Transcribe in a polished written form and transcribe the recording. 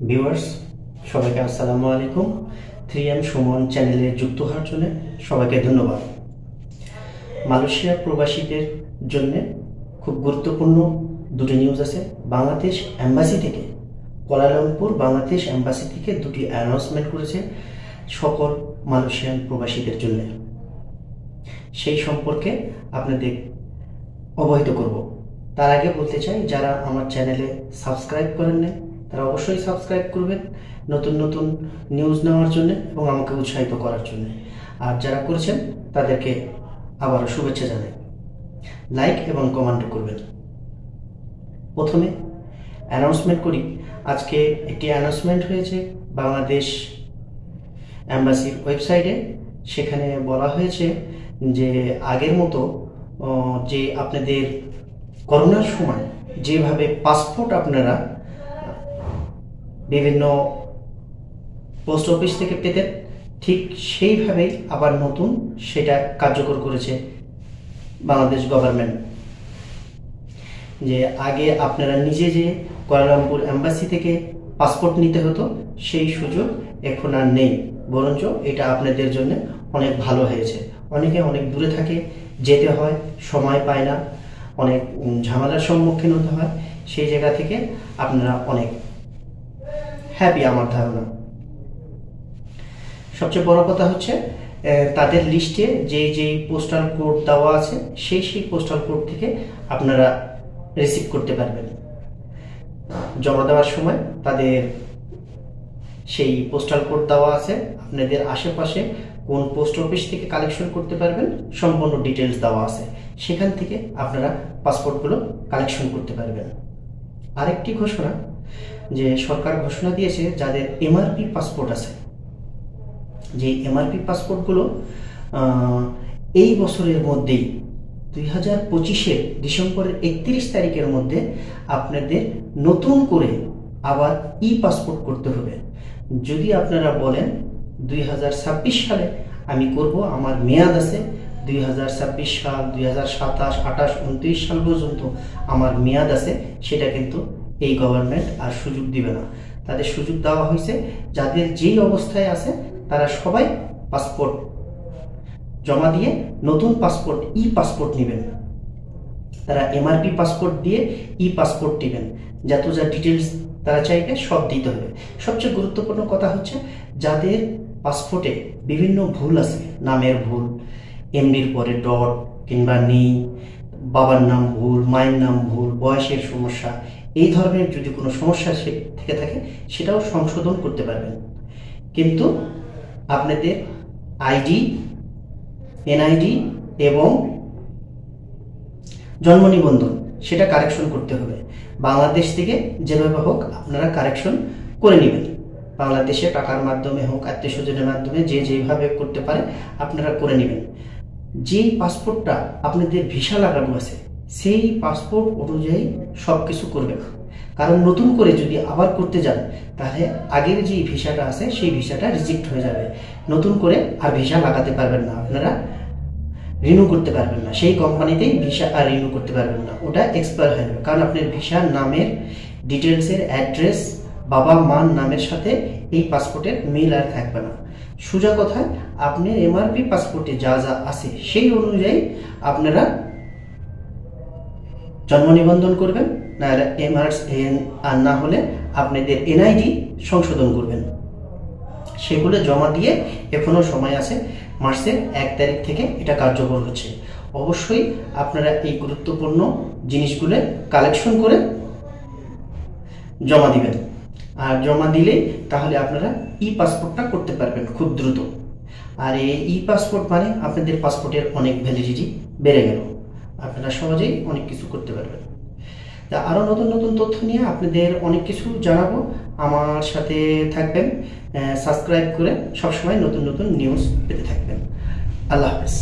Viewers সবাইকে আসসালামু আলাইকুম। 3M সুমন চ্যানেলে যুক্ত হওয়ার জন্য সবাইকে ধন্যবাদ। মালয়েশিয়া প্রবাসীদের জন্য খুব গুরুত্বপূর্ণ দুটি নিউজ আছে। বাংলাদেশ এম্বাসি থেকে, কুয়ালালামপুর বাংলাদেশ এম্বাসি থেকে দুটি অ্যানাউন্সমেন্ট করেছে সকল মালয়েশিয়ান প্রবাসীদের জন্য। সেই সম্পর্কে আপনাদের অবহিত করব। তার আগে বলতে চাই, যারা আমার চ্যানেলে সাবস্ক্রাইব করেন না তারা অবশ্যই সাবস্ক্রাইব করবেন নতুন নতুন নিউজ নেওয়ার জন্য এবং আমাকে উৎসাহিত করার জন্য। আর যারা করেছেন তাদেরকে আবারও শুভেচ্ছা জানাই। লাইক এবং কমেন্ট করবেন। প্রথমে অ্যানাউন্সমেন্ট করি। আজকে একটি অ্যানাউন্সমেন্ট হয়েছে বাংলাদেশ এম্বাসির ওয়েবসাইটে। সেখানে বলা হয়েছে যে আগের মতো যে আপনাদের করোনার সময় যেভাবে পাসপোর্ট আপনারা বিভিন্ন পোস্ট অফিস থেকে পেতেন, ঠিক সেইভাবেই আবার নতুন সেটা কার্যকর করেছে বাংলাদেশ গভর্নমেন্ট। যে আগে আপনারা নিজে যে কুয়ালালামপুর এম্বাসি থেকে পাসপোর্ট নিতে হতো, সেই সুযোগ এখন আর নেই। বরঞ্চ এটা আপনাদের জন্য অনেক ভালো হয়েছে। অনেকে অনেক দূরে থাকে, যেতে হয়, সময় পায় না, অনেক ঝামেলার সম্মুখীন হতে হয়। সেই জায়গা থেকে আপনারা অনেক হ্যাপি আমার ধারণা। সবচেয়ে বড় কথা হচ্ছে তাদের লিস্টে যে পোস্টাল কোড দেওয়া আছে সেই পোস্টাল কোড থেকে আপনারা রিসিভ করতে পারবেন। জমা দেওয়ার সময় তাদের সেই পোস্টাল কোড দেওয়া আছে। আপনাদের আশেপাশে কোন পোস্ট অফিস থেকে কালেকশন করতে পারবেন সম্পূর্ণ ডিটেলস দেওয়া আছে। সেখান থেকে আপনারা পাসপোর্টগুলো কালেকশন করতে পারবেন। আরেকটি ঘোষণা, যে সরকার ঘোষণা দিয়েছে যাদের এমআরপি পাসপোর্ট আছে, যে এমআরপি পাসপোর্টগুলো এই বছরের মধ্যেই 2025-এর ডিসেম্বরের 31 তারিখের মধ্যে আপনাদের নতুন করে আবার ই পাসপোর্ট করতে হবে। যদি আপনারা বলেন 2026 সালে আমি করব, আমার মেয়াদ আছে 2026 সাল, 2027, 28, 29 সাল পর্যন্ত আমার মেয়াদ আছে, সেটা কিন্তু এই গভর্নমেন্ট আর সুযোগ দিবে না। তাদের সুযোগ দেওয়া হয়েছে যাদের যেই অবস্থায় আছে তারা সবাই পাসপোর্ট জমা দিয়ে নতুন পাসপোর্ট ই পাসপোর্ট নেবেন। তারা এমআরপি পাসপোর্ট দিয়ে ই পাসপোর্ট নেবেন। যত যা ডিটেলস তারা চাইবে সব দিতে হবে। সবচেয়ে গুরুত্বপূর্ণ কথা হচ্ছে, যাদের পাসপোর্টে বিভিন্ন ভুল আছে, নামের ভুল, এমডির পরে ডট কিংবা নেই, বাবার নাম ভুল, মায়ের নাম ভুল, বয়সের সমস্যা, এই ধরনের যদি কোনো সমস্যা থেকে থাকে সেটাও সংশোধন করতে পারবেন। কিন্তু আপনাদের আইডি, এনআইডি এবং জন্ম নিবন্ধন সেটা কারেকশন করতে হবে। বাংলাদেশ থেকে যেভাবে হোক আপনারা কারেকশন করে নেবেন। বাংলাদেশে টাকার মাধ্যমে হোক, আত্মীয় স্বজনের মাধ্যমে, যে যেভাবে করতে পারে আপনারা করে নেবেন। যেই পাসপোর্টটা আপনাদের ভিসা লাগানো আছে সেই পাসপোর্ট অনুযায়ী সব কিছু করবেন। কারণ নতুন করে যদি আবার করতে যান তাহলে আগের যে ভিসাটা আছে সেই ভিসাটা রিজেক্ট হয়ে যাবে। নতুন করে আর ভিসা লাগাতে পারবেন না, আপনারা রিনিউ করতে পারবেন না। সেই কোম্পানিতেই ভিসা আর রিনিউ করতে পারবেন না, ওটা এক্সপায়ার হয়ে যাবে। কারণ আপনার ভিসার নামের ডিটেলসের অ্যাড্রেস বাবা মার নামের সাথে এই পাসপোর্টের মিল আর থাকবে না। সোজা কথায় আপনার এমআরপি পাসপোর্টে যা যা আছে সেই অনুযায়ী আপনারা জন্ম নিবন্ধন করবেন, আর না হলে আপনাদের এনআইডি সংশোধন করবেন। সেগুলো জমা দিয়ে এখনো সময় আছে, মার্চের 1 তারিখ থেকে এটা কার্যকর হচ্ছে। অবশ্যই আপনারা এই গুরুত্বপূর্ণ জিনিসগুলো কালেকশন করে জমা দিবেন। আর জমা দিলে তাহলে আপনারা ই পাসপোর্টটা করতে পারবেন খুব দ্রুত। আর এই ই পাসপোর্ট মানে আপনাদের পাসপোর্টের অনেক ভ্যালিডিটি বেড়ে গেল, আপনারা সহজেই অনেক কিছু করতে পারবেন। তা আরও নতুন নতুন তথ্য নিয়ে আপনাদের অনেক কিছু জানাবো। আমার সাথে থাকবেন, সাবস্ক্রাইব করে সবসময় নতুন নতুন নিউজ পেতে থাকবেন। আল্লাহ হাফেজ।